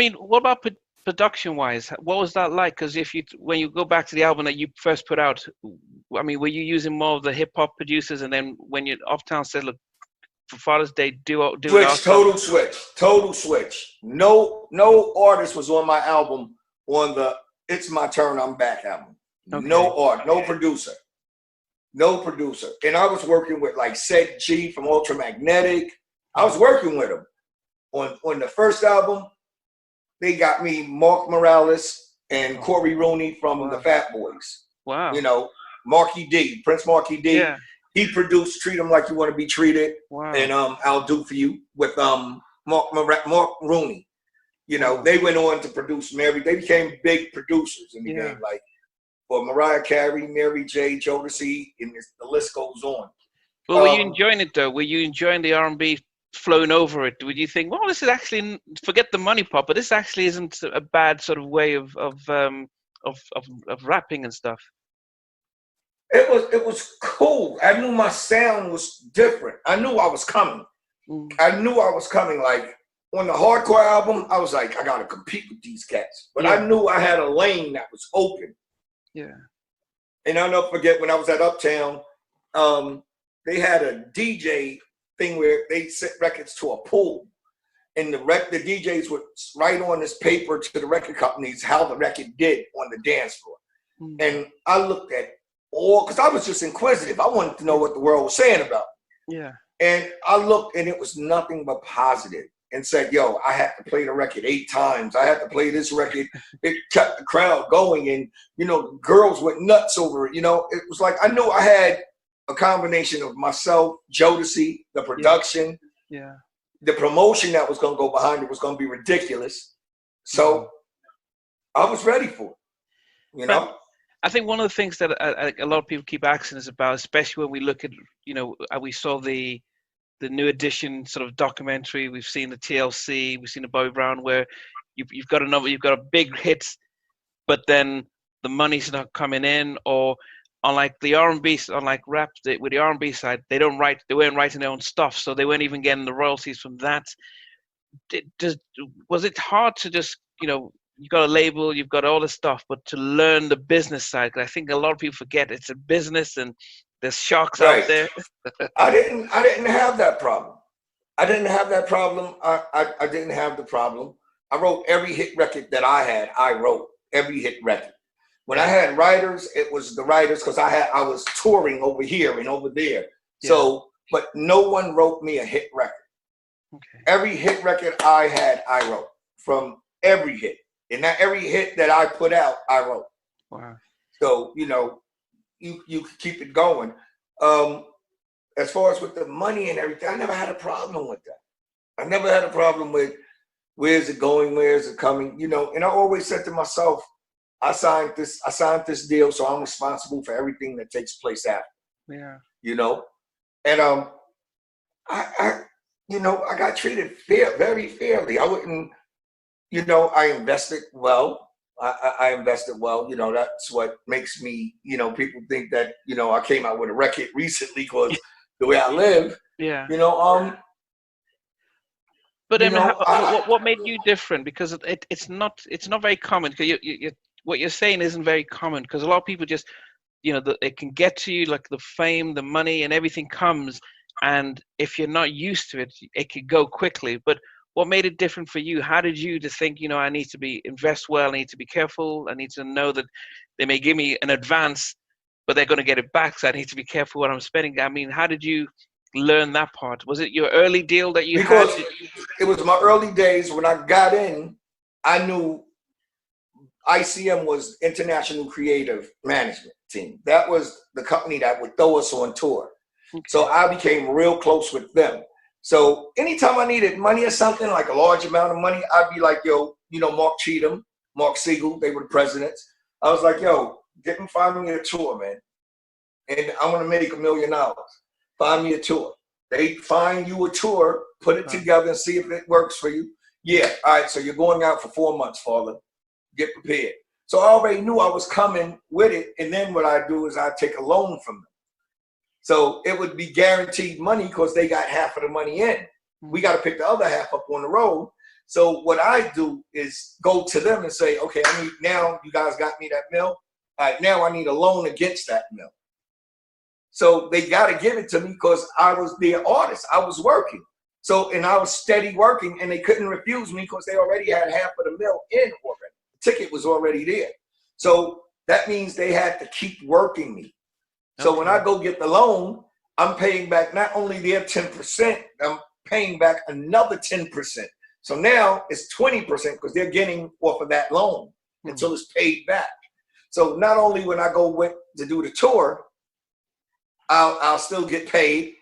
mean, what about production-wise? What was that like? Because when you go back to the album that you first put out, I mean, were you using more of the hip hop producers, and then when you Uptown said, "Look, for Father's Day, do it Switch, ourselves"? total switch. No artist was on my album on the "It's My Turn, I'm Back" album. Okay. No producer. And I was working with like Seth G from Ultramagnetic. I was working with him on the first album. They got me Mark Morales and Corey Rooney from the Fat Boys. Wow. You know, Prince Marky D. Yeah. He produced "Treat 'Em Like You Want to Be Treated" and "I'll Do For You" with Mark Rooney. You know, they went on to produce Mary. They became big producers in the game, like for Mariah Carey, Mary J, Jodeci, and the list goes on. Well, were you enjoying it though? Were you enjoying the R&B flowing over it? Would you think, well, this is actually, forget the money pop, but this actually isn't a bad sort of way of rapping and stuff? It was cool. I knew my sound was different. I knew I was coming. Like on the hardcore album, I was like, I gotta compete with these cats. But I knew I had a lane that was open. Yeah. And I'll never forget when I was at Uptown, they had a DJ thing where they sent records to a pool. And the DJs would write on this paper to the record companies how the record did on the dance floor. And I looked at because I was just inquisitive. I wanted to know what the world was saying about me. Yeah. And I looked and it was nothing but positive and said, yo, I had to play the record 8 times. I had to play this record. It kept the crowd going and, you know, girls went nuts over it. You know, it was like I knew I had a combination of myself, Jodeci, the production, the promotion that was going to go behind it was going to be ridiculous. So I was ready for it, you know? I think one of the things that a lot of people keep asking us about, especially when we look at, you know, we saw the New Edition sort of documentary, we've seen the TLC, we've seen the Bobby Brown, where you've got a big hits, but then the money's not coming in, or unlike the R&B, unlike rap, with the R&B side, they weren't writing their own stuff, so they weren't even getting the royalties from that. Was it hard to just, you know, you've got a label, you've got all this stuff, but to learn the business side? Because I think a lot of people forget it's a business and there's sharks out there. I didn't have that problem. I didn't have the problem. I wrote every hit record that I had. I wrote every hit record. When I had writers, it was the writers because I was touring over here and over there. Yeah. So, but no one wrote me a hit record. Okay. Every hit record I had, I wrote from every hit. And not every hit that I put out, I wrote. Wow. So, you know, you keep it going. As far as with the money and everything, I never had a problem with that. I never had a problem with where's it going, where is it coming, you know. And I always said to myself, I signed this deal, so I'm responsible for everything that takes place after. Yeah. You know, and I got treated very fairly. I wouldn't. You know, I invested well. I invested well. You know, that's what makes me, you know, people think that, you know, I came out with a record recently because the way I live. Yeah. You know, but I mean, what made you different? Because it's not very common. Because what you're saying isn't very common. Because a lot of people just, you know, it can get to you, like the fame, the money, and everything comes. And if you're not used to it, it could go quickly. But what made it different for you? How did you just think, you know, I need to invest well, I need to be careful, I need to know that they may give me an advance, but they're going to get it back, so I need to be careful what I'm spending. I mean, how did you learn that part? Was it your early deal that you had? It was my early days. When I got in, I knew ICM was International Creative Management Team. That was the company that would throw us on tour. Okay. So I became real close with them. So anytime I needed money or something, like a large amount of money, I'd be like, yo, you know, Mark Cheatham, Mark Siegel, they were the presidents. I was like, yo, find me a tour, man. And I'm going to make $1 million. Find me a tour. They find you a tour, put it together and see if it works for you. Yeah, all right, so you're going out for 4 months, father. Get prepared. So I already knew I was coming with it. And then what I do is I take a loan from them. So it would be guaranteed money because they got half of the money in. We got to pick the other half up on the road. So what I do is go to them and say, okay, I need, now you guys got me that mill. All right, now I need a loan against that mill. So they got to give it to me because I was their artist. I was working. So, and I was steady working, and they couldn't refuse me because they already had half of the mill in already. The ticket was already there. So that means they had to keep working me. So when I go get the loan, I'm paying back not only their 10%, I'm paying back another 10%. So now it's 20% because they're getting off of that loan until it's paid back. So not only when I go to do the tour, I'll still get paid.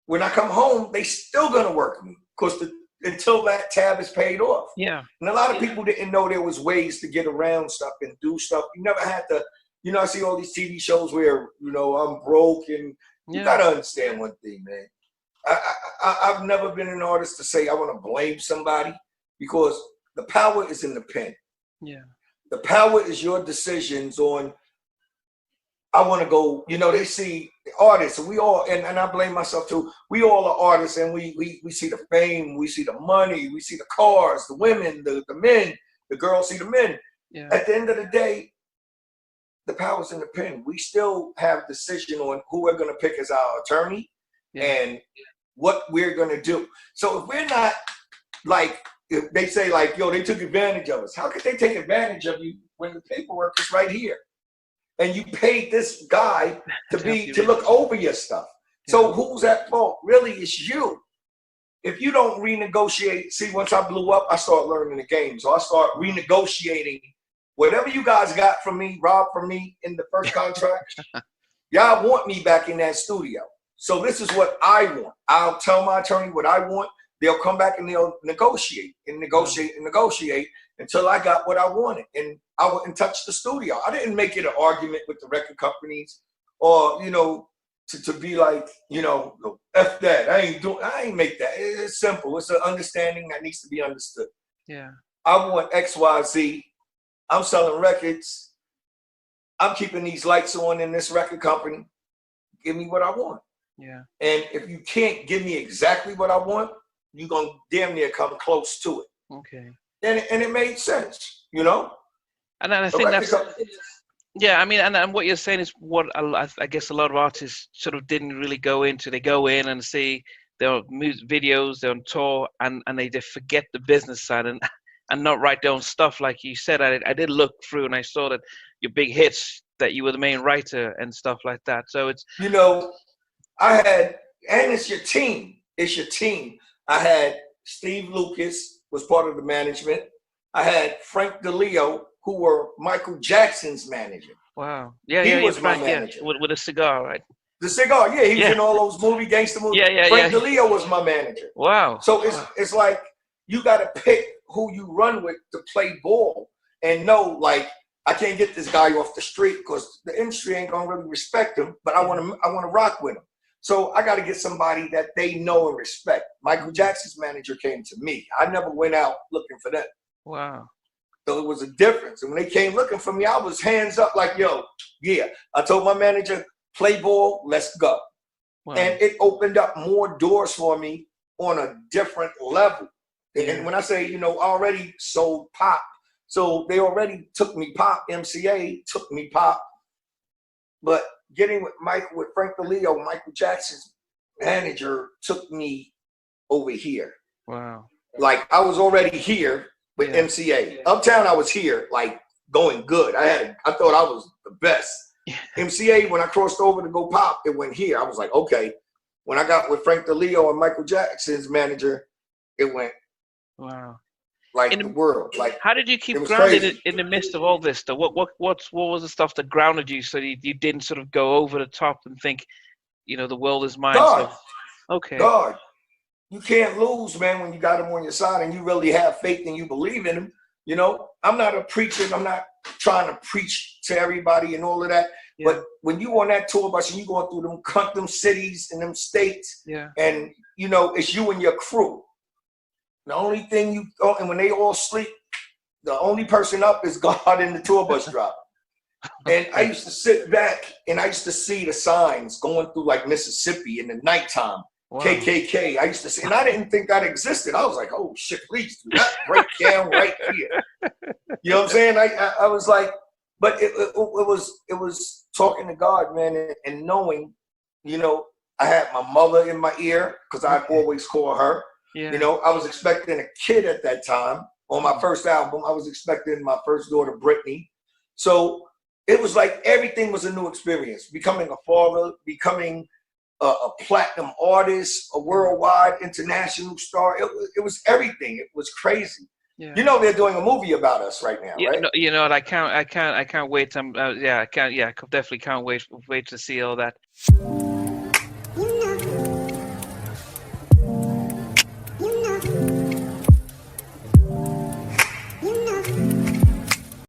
When I come home, they still gonna work me because until that tab is paid off. Yeah. And a lot of people didn't know there was ways to get around stuff and do stuff. You never had to, you know, I see all these TV shows where, you know, I'm broke, and you gotta understand one thing, man. I've never been an artist to say I want to blame somebody, because the power is in the pen. Yeah. The power is your decisions on, I want to go, you know, they see the artists, and we all, and I blame myself too, we all are artists, and we see the fame, we see the money, we see the cars, the women, the men, the girls see the men. Yeah. At the end of the day, the power's in the pen. We still have decision on who we're going to pick as our attorney and what we're going to do. So if we're not like, if they say like, yo, they took advantage of us. How could they take advantage of you when the paperwork is right here? And you paid this guy to look over your stuff. So who's at fault? Really, it's you. If you don't renegotiate, see, once I blew up, I started learning the game. So I start renegotiating whatever you guys got from me, robbed from me in the first contract. Y'all want me back in that studio. So this is what I want. I'll tell my attorney what I want. They'll come back and they'll negotiate and negotiate and negotiate until I got what I wanted. And I wouldn't touch the studio. I didn't make it an argument with the record companies, or, you know, to be like, you know, F that. I ain't make that. It's simple. It's an understanding that needs to be understood. Yeah. I want XYZ. I'm selling records. I'm keeping these lights on in this record company. Give me what I want. Yeah. And if you can't give me exactly what I want, you're going to damn near come close to it. Okay. And it made sense, you know? And then I think that's, yeah, I mean, and what you're saying is what I guess a lot of artists sort of didn't really go into. They go in and see their music videos, they're on tour, and they just forget the business side and not write their own stuff. Like you said, I did look through and I saw that your big hits, that you were the main writer and stuff like that. So it's, you know, I had, and it's your team. It's your team. I had Steve Lucas was part of the management. I had Frank DeLeo, who were Michael Jackson's manager. Wow. Yeah, he was my manager. With a cigar, right? The cigar, yeah. He was in all those gangster movies. Frank DeLeo was my manager. Wow. So it's like you got to pick who you run with to play ball, and know, like, I can't get this guy off the street because the industry ain't gonna really respect him, but I want to rock with him. So I got to get somebody that they know and respect. Michael Jackson's manager came to me. I never went out looking for them. Wow. So it was a difference. And when they came looking for me, I was hands up like, yo, yeah. I told my manager, play ball, let's go. Wow. And it opened up more doors for me on a different level. Yeah. And when I say, you know, I already sold pop. So they already took me pop. MCA took me pop. But getting with Frank DeLeo, Michael Jackson's manager, took me over here. Wow. Like, I was already here with MCA. Uptown, I was here, like, going good. I thought I was the best. MCA, when I crossed over to go pop, it went here. I was like, okay. When I got with Frank DeLeo and Michael Jackson's manager, it went like the world. Like, how did you keep grounded in the midst of all this stuff? What was the stuff that grounded you so you didn't sort of go over the top and think, you know, the world is mine? God. So, okay. God. You can't lose, man, when you got him on your side and you really have faith and you believe in him. You know, I'm not a preacher. I'm not trying to preach to everybody and all of that. Yeah. But when you on that tour bus and you going through them cities and them states, and, you know, it's you and your crew. The only thing and when they all sleep, the only person up is God and the tour bus driver. And I used to sit back and I used to see the signs going through like Mississippi in the nighttime. Wow. KKK. I used to say, and I didn't think that existed. I was like, oh shit, please do not break down right here. You know what I'm saying? I was like, but it was talking to God, man, and knowing, you know, I had my mother in my ear because I'd always call her. Yeah. You know, I was expecting a kid at that time. On my first album, I was expecting my first daughter, Brittany. So it was like everything was a new experience. Becoming a father, becoming a platinum artist, a worldwide international star. It was everything. It was crazy. Yeah. You know, they're doing a movie about us right now, Yeah, right? no, you know what? I can't wait. Yeah, I can't. Yeah, I definitely can't wait to see all that.